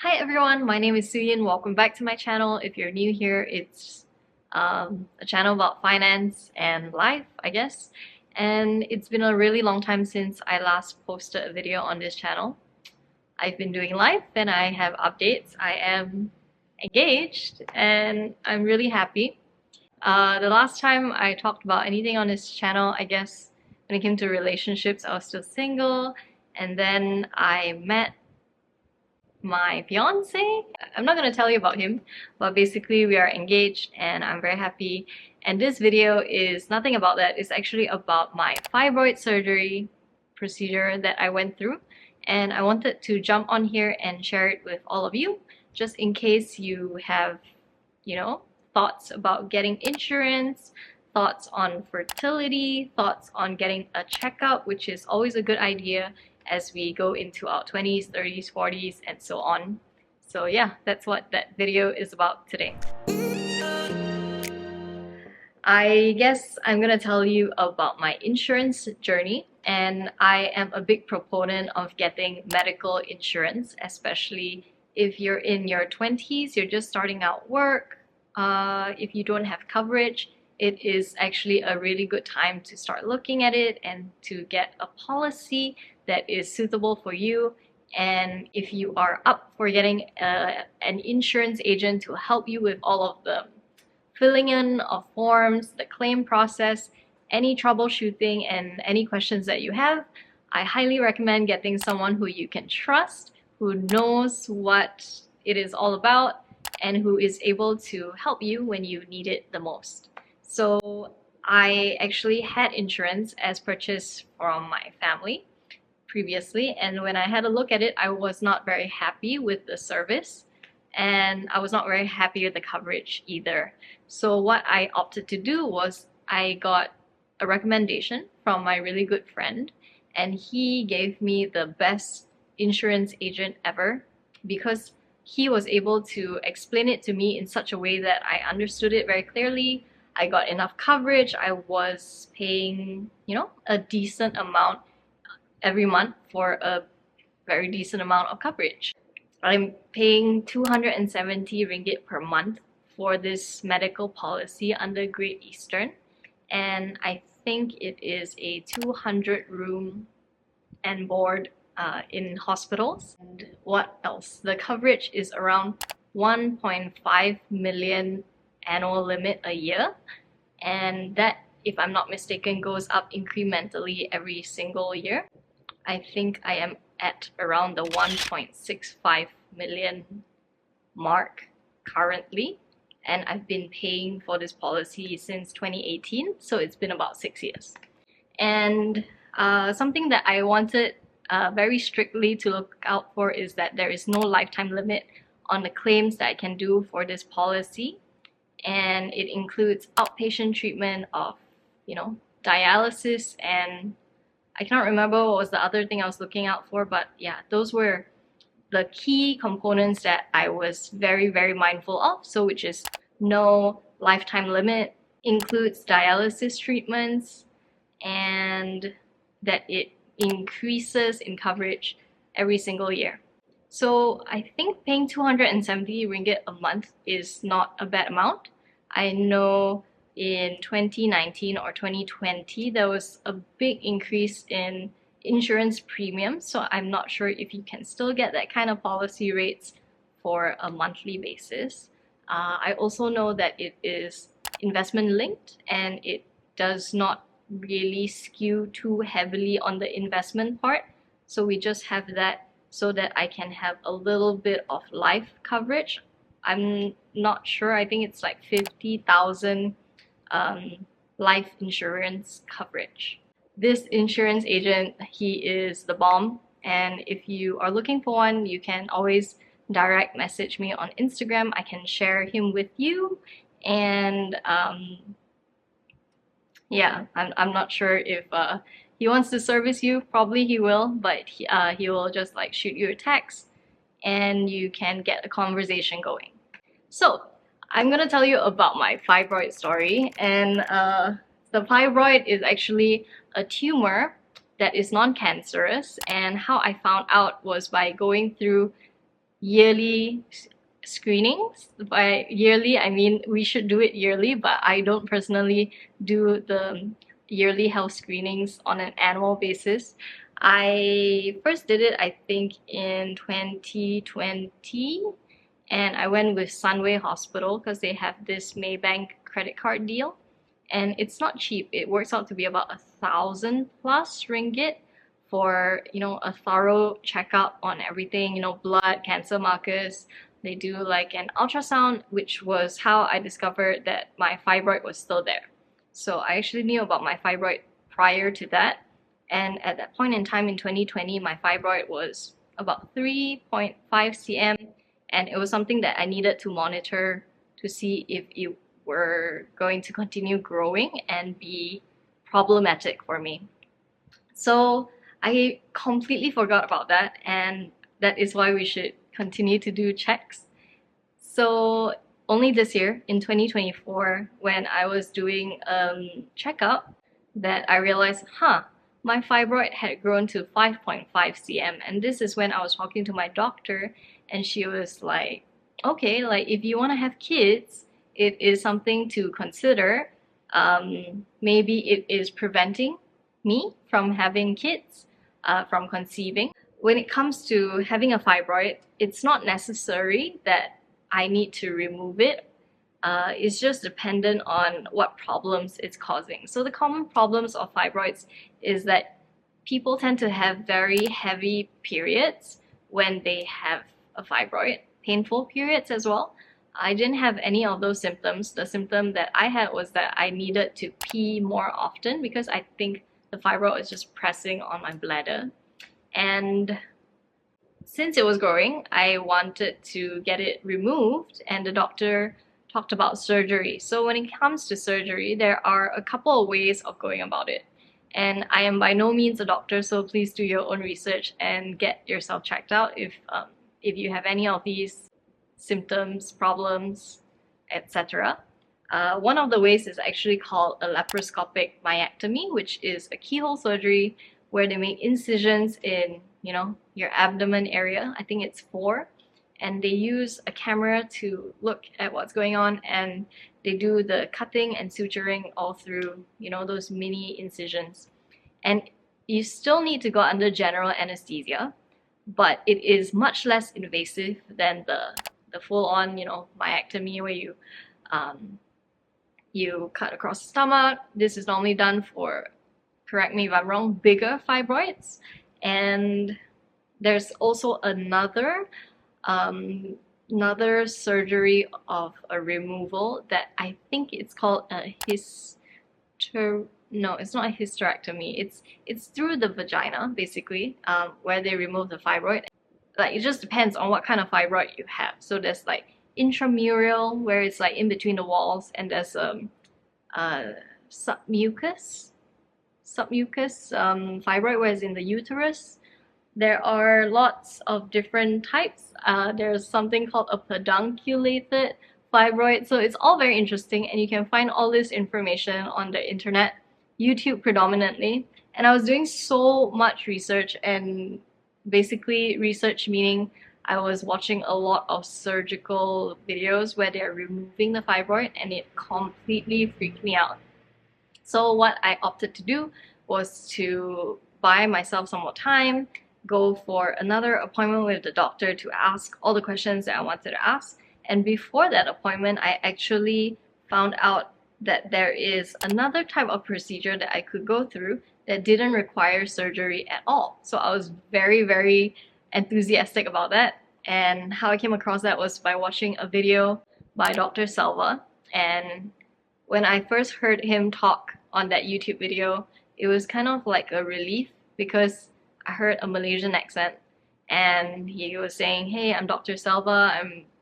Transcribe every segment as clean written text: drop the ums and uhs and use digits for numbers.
Hi everyone, my name is Suyin. Welcome back to my channel. If you're new here, it's a channel about finance and life, I guess. And it's been a really long time since I last posted a video on this channel. I've been doing life and I have updates. I am engaged and I'm really happy. The last time I talked about anything on this channel, I guess when it came to relationships, I was still single, and then I met my fiance. I'm not going to tell you about him, but basically we are engaged and I'm very happy. And this video is nothing about that. It's actually about my fibroid surgery procedure that I went through, and I wanted to jump on here and share it with all of you, just in case you have, thoughts about getting insurance, thoughts on fertility, thoughts on getting a checkup, which is always a good idea as we go into our 20s, 30s, 40s, and so on. So yeah, that's what that video is about today. I guess I'm gonna tell you about my insurance journey, and I am a big proponent of getting medical insurance, especially if you're in your 20s, you're just starting out work. If you don't have coverage, it is actually a really good time to start looking at it and to get a policy that is suitable for you. And if you are up for getting an insurance agent to help you with all of the filling in of forms, the claim process, any troubleshooting, and any questions that you have, I highly recommend getting someone who you can trust, who knows what it is all about, and who is able to help you when you need it the most. So I actually had insurance as purchased from my family previously, and when I had a look at it, I was not very happy with the service, and I was not very happy with the coverage either. So what I opted to do was I got a recommendation from my really good friend, and he gave me the best insurance agent ever because he was able to explain it to me in such a way that I understood it very clearly. I got enough coverage. I was paying, a decent amount every month for a very decent amount of coverage. I'm paying 270 ringgit per month for this medical policy under Great Eastern, and I think it is a 200 room and board in hospitals. And what else? The coverage is around 1.5 million annual limit a year, and that, if I'm not mistaken, goes up incrementally every single year. I think I am at around the 1.65 million mark currently, and I've been paying for this policy since 2018, so it's been about 6 years. And something that I wanted very strictly to look out for is that there is no lifetime limit on the claims that I can do for this policy, and it includes outpatient treatment of, dialysis, and I cannot remember what was the other thing I was looking out for, but yeah, those were the key components that I was very, very mindful of. So which is no lifetime limit, includes dialysis treatments, and that it increases in coverage every single year. So I think paying 270 ringgit a month is not a bad amount. I know in 2019 or 2020 there was a big increase in insurance premiums, so I'm not sure if you can still get that kind of policy rates for a monthly basis. I also know that it is investment linked and it does not really skew too heavily on the investment part, so we just have that so that I can have a little bit of life coverage. I'm not sure, I think it's like 50,000 life insurance coverage. This insurance agent, he is the bomb, and if you are looking for one, you can always direct message me on Instagram. I can share him with you, and yeah, I'm not sure if he wants to service you. Probably he will, but he will just like shoot you a text and you can get a conversation going. So I'm gonna tell you about my fibroid story, and the fibroid is actually a tumor that is non-cancerous, and how I found out was by going through yearly screenings. By yearly, I mean we should do it yearly, but I don't personally do the yearly health screenings on an annual basis. I first did it, I think, in 2020, and I went with Sunway Hospital because they have this Maybank credit card deal, and it's not cheap. It works out to be about 1,000 plus ringgit for a thorough checkup on everything, blood, cancer markers. They do like an ultrasound, which was how I discovered that my fibroid was still there. So I actually knew about my fibroid prior to that, and at that point in time in 2020, my fibroid was about 3.5 cm, and it was something that I needed to monitor to see if it were going to continue growing and be problematic for me. So I completely forgot about that, and that is why we should continue to do checks. So only this year, in 2024, when I was doing a checkup, that I realized, my fibroid had grown to 5.5 cm, and this is when I was talking to my doctor, and she was like, okay, like if you want to have kids, it is something to consider. Maybe it is preventing me from having kids, from conceiving. When it comes to having a fibroid, it's not necessary that I need to remove it. It's just dependent on what problems it's causing. So the common problems of fibroids is that people tend to have very heavy periods when they have a fibroid, painful periods as well. I didn't have any of those symptoms. The symptom that I had was that I needed to pee more often because I think the fibroid was just pressing on my bladder. And since it was growing, I wanted to get it removed, and the doctor talked about surgery. So when it comes to surgery, there are a couple of ways of going about it. And I am by no means a doctor, so please do your own research and get yourself checked out if you have any of these symptoms, problems, etc. One of the ways is actually called a laparoscopic myectomy, which is a keyhole surgery where they make incisions in, your abdomen area. I think it's 4. And they use a camera to look at what's going on, and they do the cutting and suturing all through, those mini incisions. And you still need to go under general anesthesia, but it is much less invasive than the full-on, myectomy where you cut across the stomach. This is normally done for, correct me if I'm wrong, bigger fibroids. And there's also another surgery of a removal that I think it's called a no, it's not a hysterectomy. It's through the vagina, basically, where they remove the fibroid. Like, it just depends on what kind of fibroid you have. So there's like intramural, where it's like in between the walls, and there's submucous fibroid, where it's in the uterus. There are lots of different types. There's something called a pedunculated fibroid. So it's all very interesting, and you can find all this information on the internet, YouTube predominantly. And I was doing so much research, and basically research meaning I was watching a lot of surgical videos where they're removing the fibroid, and it completely freaked me out. So what I opted to do was to buy myself some more time, go for another appointment with the doctor to ask all the questions that I wanted to ask. And before that appointment, I actually found out that there is another type of procedure that I could go through that didn't require surgery at all. So I was very, very enthusiastic about that. And how I came across that was by watching a video by Dr. Selva. And when I first heard him talk on that YouTube video, it was kind of like a relief, because I heard a Malaysian accent, and he was saying, hey, I'm Dr. Selva,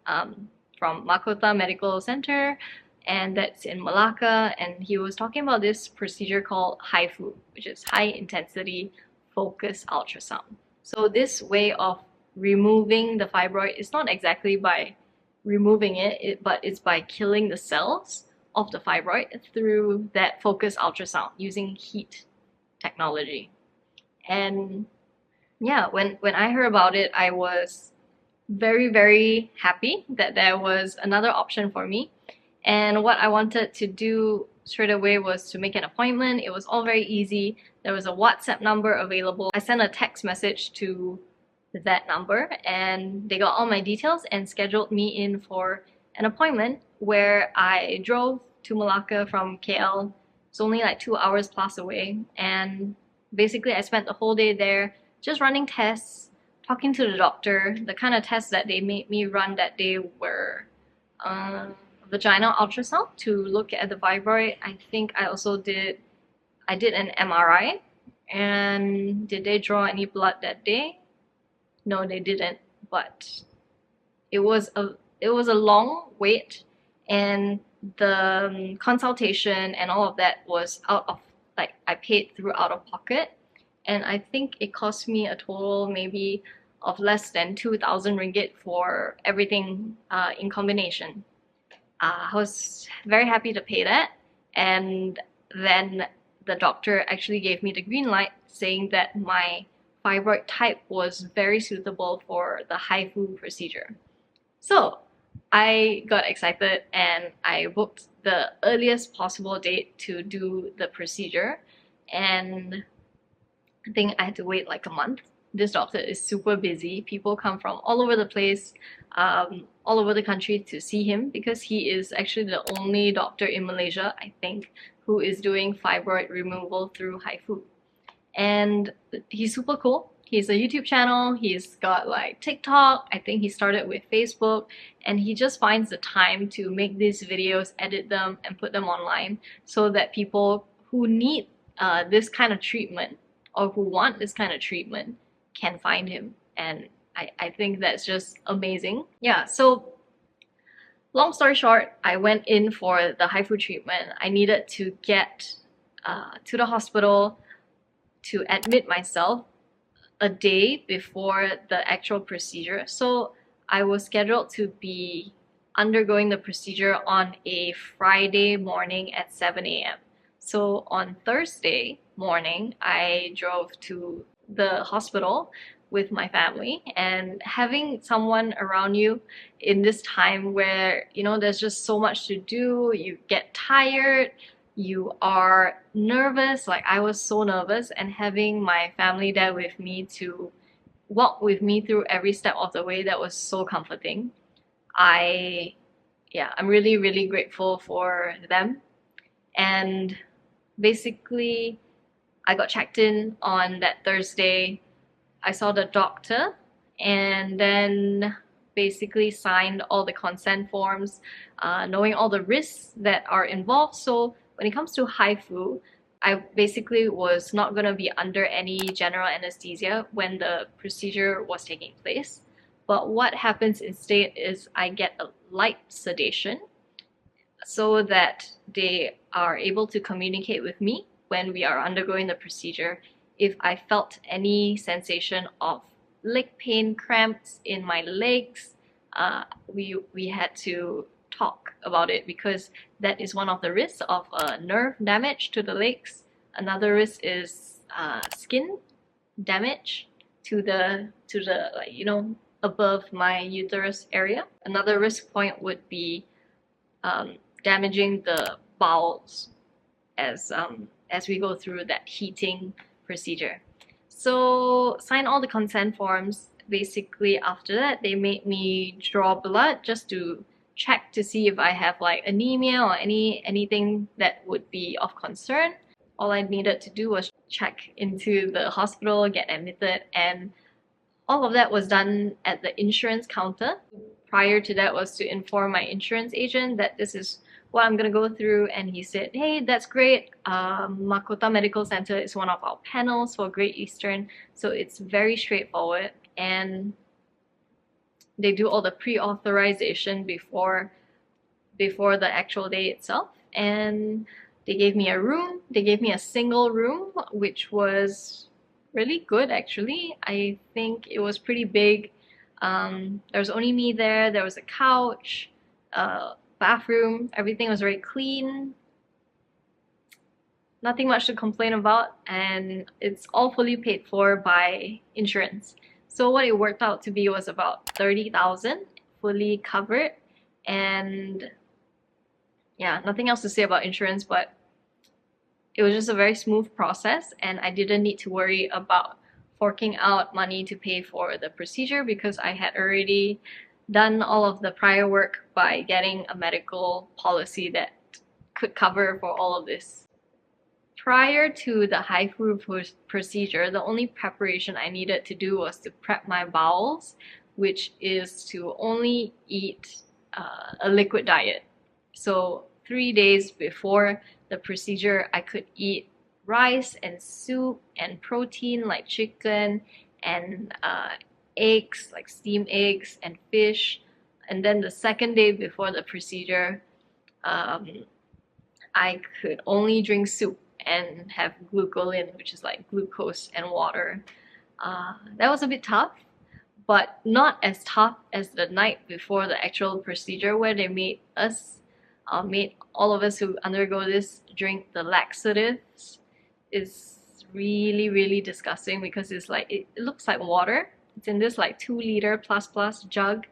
I'm from Makota Medical Center, and that's in Malacca, and he was talking about this procedure called HIFU, which is high intensity focus ultrasound. So this way of removing the fibroid is not exactly by removing it, but it's by killing the cells of the fibroid through that focus ultrasound using heat technology. And yeah, when I heard about it, I was very, very happy that there was another option for me. And what I wanted to do straight away was to make an appointment. It was all very easy. There was a WhatsApp number available. I sent a text message to that number and they got all my details and scheduled me in for an appointment where I drove to Malacca from KL. It's only like 2 hours plus away, and basically I spent the whole day there just running tests, talking to the doctor. The kind of tests that they made me run that day were vaginal ultrasound to look at the fibroid. I think I did an MRI. And did they draw any blood that day? No, they didn't. But it was a long wait, and the consultation and all of that was out of, like, I paid through out of pocket, and I think it cost me a total maybe of less than 2,000 ringgit for everything in combination. I was very happy to pay that, and then the doctor actually gave me the green light saying that my fibroid type was very suitable for the HIFU procedure. So I got excited and I booked the earliest possible date to do the procedure, and I think I had to wait like a month. This doctor is super busy. People come from all over the place, all over the country to see him because he is actually the only doctor in Malaysia, I think, who is doing fibroid removal through HIFU. And he's super cool. He has a YouTube channel, he's got like TikTok, I think he started with Facebook, and he just finds the time to make these videos, edit them, and put them online so that people who need this kind of treatment or who want this kind of treatment can find him. And I think that's just amazing. Yeah, so long story short, I went in for the HIFU treatment. I needed to get to the hospital to admit myself a day before the actual procedure. So I was scheduled to be undergoing the procedure on a Friday morning at 7 a.m. So on Thursday morning, I drove to the hospital with my family, and having someone around you in this time where, you know, there's just so much to do, you get tired, you are nervous, like I was so nervous, and having my family there with me to walk with me through every step of the way, that was so comforting. I'm really, really grateful for them. And basically, I got checked in on that Thursday. I saw the doctor and then basically signed all the consent forms, knowing all the risks that are involved. So when it comes to HIFU, I basically was not going to be under any general anesthesia when the procedure was taking place. But what happens instead is I get a light sedation so that they are able to communicate with me when we are undergoing the procedure. If I felt any sensation of leg pain, cramps in my legs, we had to talk about it because that is one of the risks of nerve damage to the legs. Another risk is skin damage to the like, you know, above my uterus area. Another risk point would be damaging the bowels as we go through that heating procedure. So sign all the consent forms. Basically after that, they made me draw blood just to check to see if I have like anemia or anything that would be of concern. All I needed to do was check into the hospital, get admitted, and all of that was done at the insurance counter. Prior to that was to inform my insurance agent that this is what I'm gonna go through, and he said, hey, that's great. Makota Medical Center is one of our panels for Great Eastern, so it's very straightforward, and they do all the pre-authorization before the actual day itself. And they gave me a room. They gave me a single room, which was really good actually. I think it was pretty big. There was only me there. There was a couch, bathroom. Everything was very clean. Nothing much to complain about, and it's all fully paid for by insurance. So what it worked out to be was about 30,000 fully covered, and yeah, nothing else to say about insurance, but it was just a very smooth process, and I didn't need to worry about forking out money to pay for the procedure because I had already done all of the prior work by getting a medical policy that could cover for all of this. Prior to the HIFU procedure, the only preparation I needed to do was to prep my bowels, which is to only eat a liquid diet. So 3 days before the procedure, I could eat rice and soup and protein like chicken and eggs like steamed eggs and fish. And then the second day before the procedure, I could only drink soup and have glucolin, which is like glucose and water. That was a bit tough, but not as tough as the night before the actual procedure, where they made all of us who undergo this drink the laxatives. Is really, really disgusting because it's like it looks like water. It's in this like 2 liter plus jug,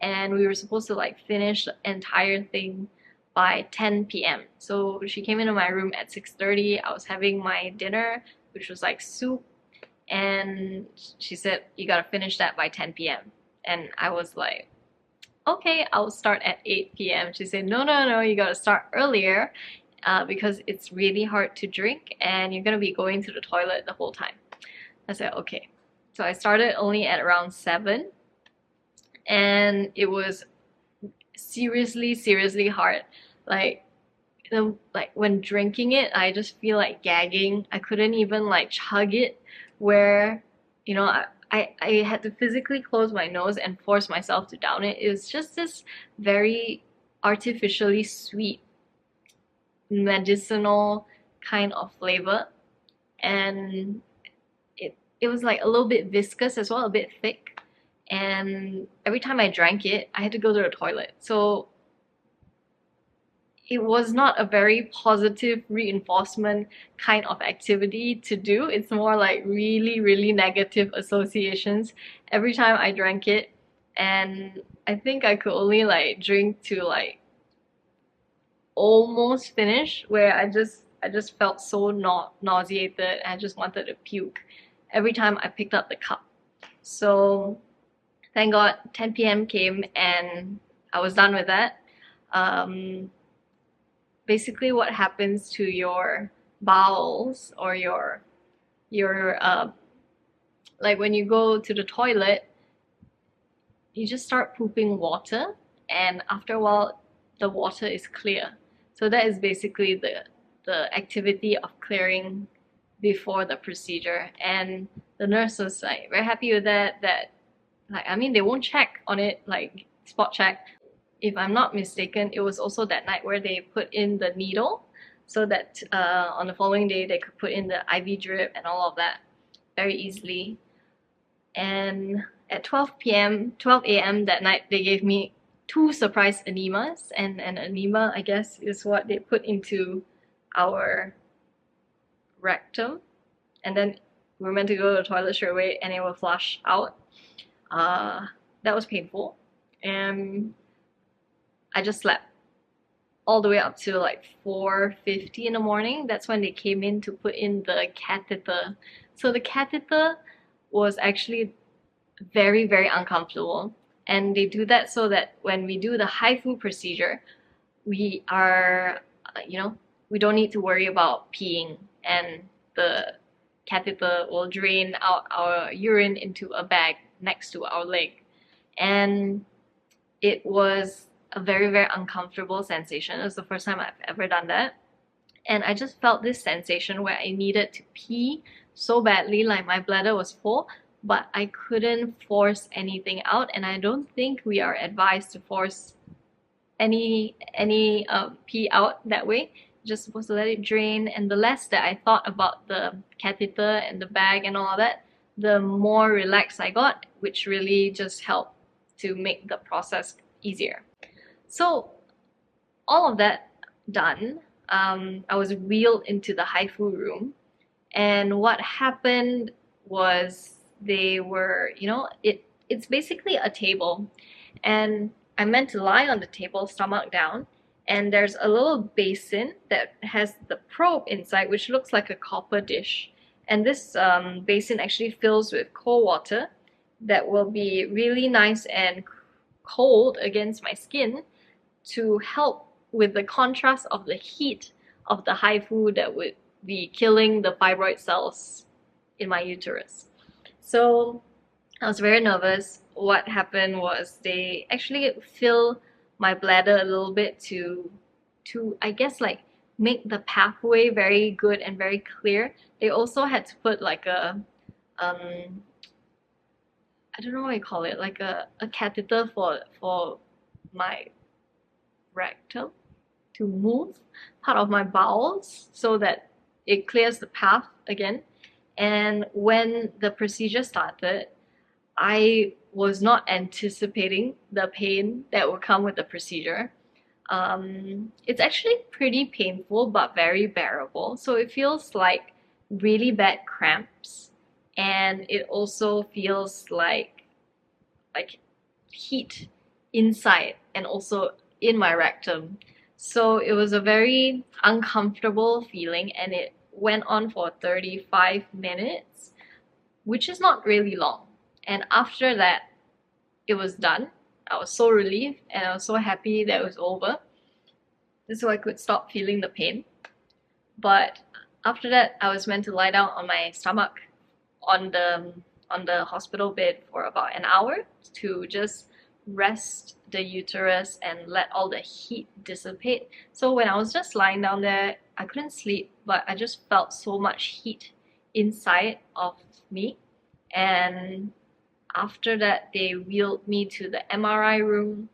and we were supposed to like finish the entire thing by 10 p.m. So she came into my room at 6:30. I was having my dinner, which was like soup, and she said, "You gotta finish that by 10 p.m." And I was like, "Okay, I'll start at 8 p.m." She said, No, you gotta start earlier because it's really hard to drink and you're gonna be going to the toilet the whole time. I said, "Okay." So I started only at around 7, and it was seriously hard. Like, like when drinking it, I just feel like gagging. I couldn't even like chug it, where I had to physically close my nose and force myself to down it. It was just this very artificially sweet medicinal kind of flavor, and it was like a little bit viscous as well, a bit thick, and every time I drank it, I had to go to the toilet. So it was not a very positive reinforcement kind of activity to do. It's more like really negative associations every time I drank it. And I think I could only like drink to like almost finish, where I just felt so nauseated. I just wanted to puke every time I picked up the cup. So thank God 10 p.m. came and I was done with that. Basically what happens to your bowels, or your like when you go to the toilet, you just start pooping water, and after a while the water is clear. So that is basically the activity of clearing before the procedure. And the nurse was like very happy with that like, I mean, they won't check on it, like spot check. If I'm not mistaken, it was also that night where they put in the needle so that on the following day they could put in the IV drip and all of that very easily. And at 12 a.m. that night, they gave me 2 surprise enemas. And an enema, I guess, is what they put into our rectum. And then we were meant to go to the toilet straight away and it will flush out. That was painful. And I just slept all the way up to like 4:50 in the morning. That's when they came in to put in the catheter. So the catheter was actually very uncomfortable, and they do that so that when we do the HIFU procedure, we are we don't need to worry about peeing, and the catheter will drain out our urine into a bag next to our leg. And it was a very uncomfortable sensation. It was the first time I've ever done that, and I just felt this sensation where I needed to pee so badly, like my bladder was full, but I couldn't force anything out. And I don't think we are advised to force any pee out that way. Just supposed to let it drain. And the less that I thought about the catheter and the bag and all of that, the more relaxed I got, which really just helped to make the process easier. So all of that done, I was wheeled into the HIFU room, and what happened was they were, it's basically a table, and I'm meant to lie on the table, stomach down, and there's a little basin that has the probe inside, which looks like a copper dish. And this basin actually fills with cold water that will be really nice and cold against my skin to help with the contrast of the heat of the HIFU that would be killing the fibroid cells in my uterus. So I was very nervous. What happened was they actually fill my bladder a little bit to I guess like make the pathway very good and very clear. They also had to put like a I don't know what you call it, like a catheter for my rectum to move part of my bowels so that it clears the path again. And when the procedure started, I was not anticipating the pain that would come with the procedure. It's actually pretty painful but very bearable. So it feels like really bad cramps, and it also feels like heat inside and also in my rectum. So it was a very uncomfortable feeling, and it went on for 35 minutes, which is not really long. And after that, it was done. I was so relieved and I was so happy that it was over, so I could stop feeling the pain. But after that, I was meant to lie down on my stomach on the hospital bed for about an hour to just rest the uterus and let all the heat dissipate. So when I was just lying down there, I couldn't sleep, but I just felt so much heat inside of me. And after that, they wheeled me to the MRI room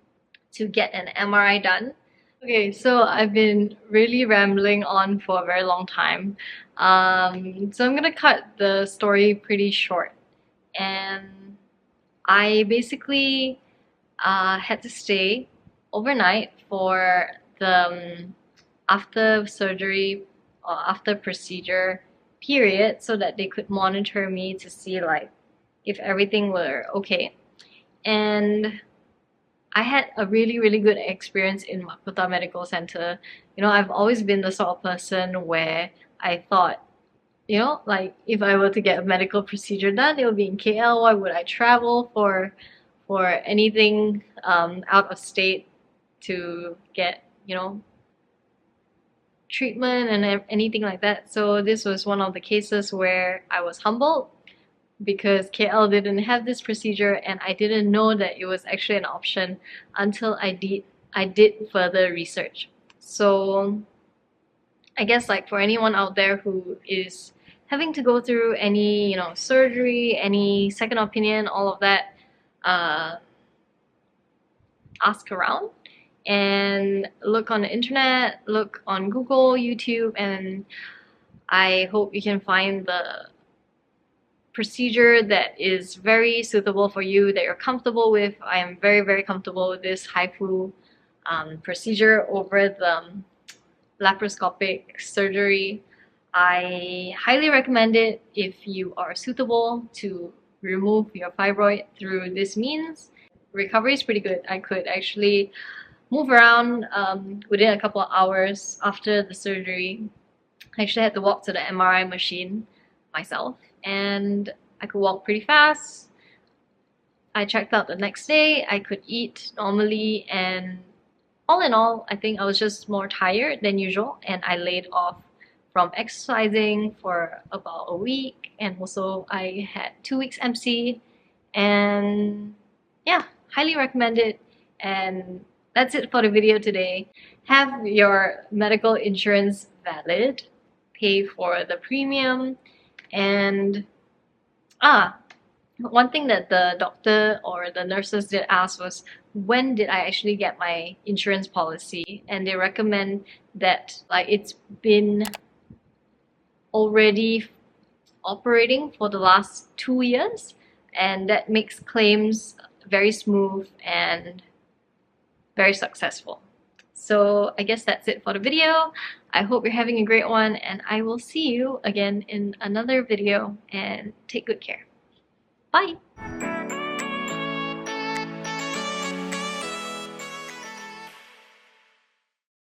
to get an MRI done. Okay, so I've been really rambling on for a very long time. So I'm gonna cut the story pretty short. And I basically had to stay overnight for the after surgery or after procedure period so that they could monitor me to see like if everything were okay. And I had a really good experience in Makuta Medical Center. I've always been the sort of person where I thought, like if I were to get a medical procedure done, it would be in KL. Why would I travel for anything out of state to get, treatment and anything like that? So this was one of the cases where I was humbled because KL didn't have this procedure, and I didn't know that it was actually an option until I did further research. So I guess like for anyone out there who is having to go through any surgery, any second opinion, all of that, ask around and look on the internet, look on Google, YouTube, and I hope you can find the procedure that is very suitable for you, that you're comfortable with. I am very comfortable with this HIFU procedure over the laparoscopic surgery. I highly recommend it if you are suitable to remove your fibroid through this means. Recovery is pretty good. I could actually move around within a couple of hours after the surgery. I actually had to walk to the MRI machine myself, and I could walk pretty fast. I checked out the next day. I could eat normally, and all in all, I think I was just more tired than usual, and I laid off from exercising for about a week, and also I had 2 weeks MC, and yeah, highly recommend it. And that's it for the video today. Have your medical insurance valid, pay for the premium, and one thing that the doctor or the nurses did ask was, when did I actually get my insurance policy? And they recommend that like it's been already operating for the last 2 years, and that makes claims very smooth and very successful. So I guess that's it for the video. I hope you're having a great one, and I will see you again in another video, and take good care. Bye!